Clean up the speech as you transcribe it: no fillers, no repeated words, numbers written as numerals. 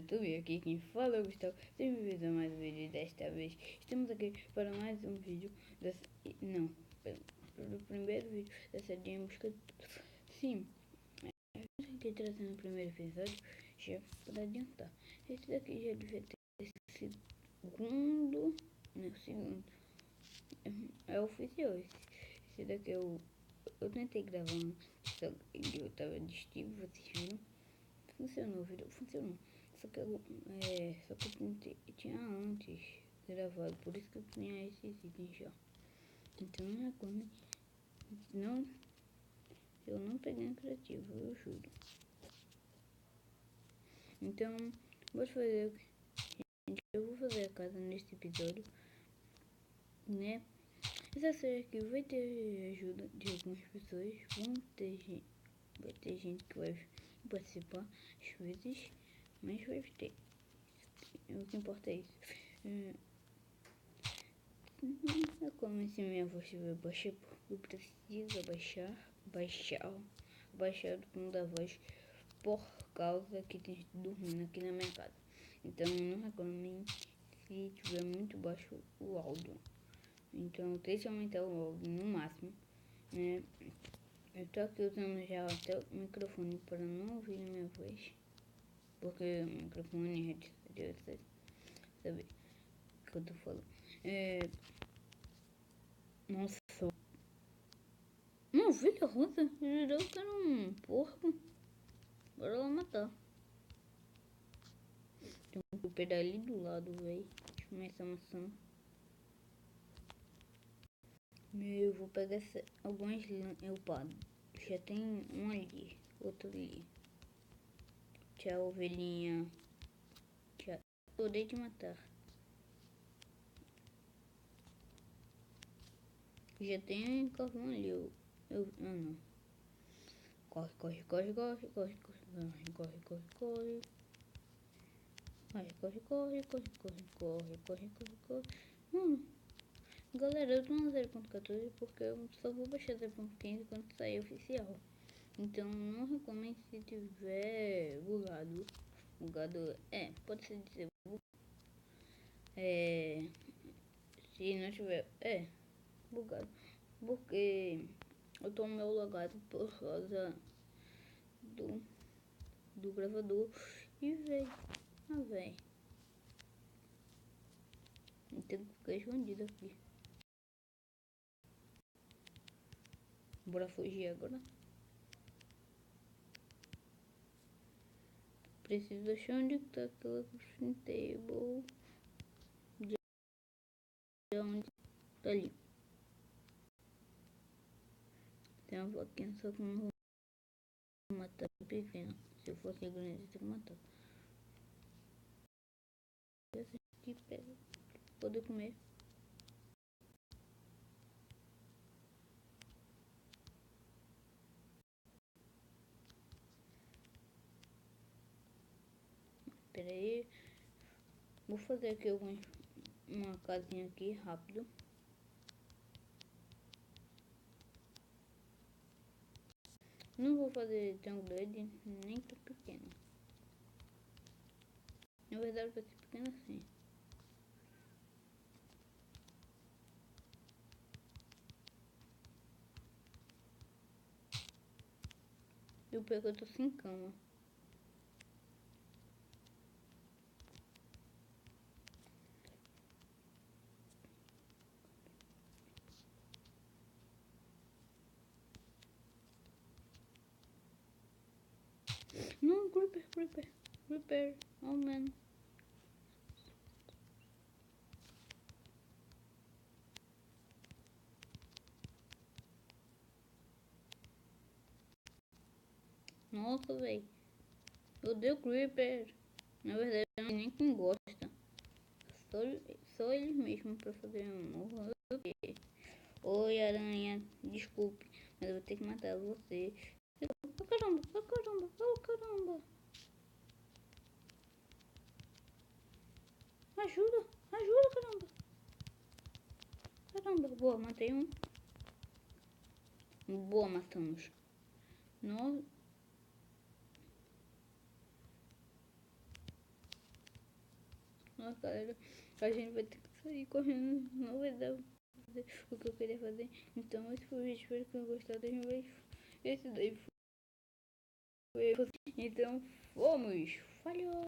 YouTube, aqui quem fala é o Gustavo. Sejam bem-vindos a mais um vídeo. Desta vez estamos aqui para mais um vídeo do primeiro vídeo da série Em Busca de Tudo. Sim, aqui trazendo o primeiro episódio, já para adiantar. Esse daqui já devia ter segundo, não, segundo, é oficial. Esse daqui eu tentei gravar só que eu tava distrito, vocês viram? Funcionou, o vídeo funcionou. Só que eu tinha antes gravado, por isso que eu tinha esses itens já. Então não reclame. Não, eu não peguei no criativo, eu juro. Então, vou fazer o que eu vou fazer a casa neste episódio, né? Essa série aqui vai ter ajuda de algumas pessoas, vai ter gente que vai participar às vezes, mas vai ter. O que importa é isso. Como se minha voz vai baixar, eu preciso baixar o tom da voz por causa que tem dormindo aqui na minha casa. Então não reclamem se tiver muito baixo o áudio. Então deixa eu aumentar o áudio no máximo, né? Eu tô aqui usando já até o microfone para não ouvir a minha voz, porque o microfone é de sabe o que eu tô falando. Nossa, uma ovelha rosa, jurou que era um porco. Bora lá matar. Tem um super ali do lado, velho. Deixa eu comer essa maçã. Eu vou pegar algumas lã. Já tem um ali, outro ali. Tchau, ovelhinha. Tchau. Acabei de matar. Já tem um carvão ali. Não. Corre. Galera, eu tô no 0.14 porque eu só vou baixar 0.15 quando sair oficial. Então não recomendo se tiver bugado. Pode ser dizer se não tiver bugado. Porque eu tô meio logado por causa do gravador e véi. Tem que ficar escondido aqui. Bora fugir agora. Preciso achar onde tá aquela crafting table. De onde tá ali. Tem uma vaquinha, só que não vou matar pequena. Se eu fosse grande, eu teria matado. Essa aqui pega. Poder comer. Pera aí. Vou fazer aqui uma casinha aqui rápido. Não vou fazer tão grande, nem tão pequeno. Na verdade vai ser pequeno assim. E o pior que eu tô sem cama. Não, creeper. Oh, man. Nossa, velho. Eu odeio creeper. Na verdade, não é nem quem gosta. Só eles mesmos pra fazer amor. Oi, aranha. Desculpe, mas eu vou ter que matar você. Oh, caramba. Ajuda, caramba. Boa, matei um. Boa, matamos. Não. Nossa, galera, a gente vai ter que sair correndo. Não vai dar pra fazer o que eu queria fazer. Então, esse foi o vídeo. Espero que tenham gostado. Esse daí foi. Então, fomos. Falhou.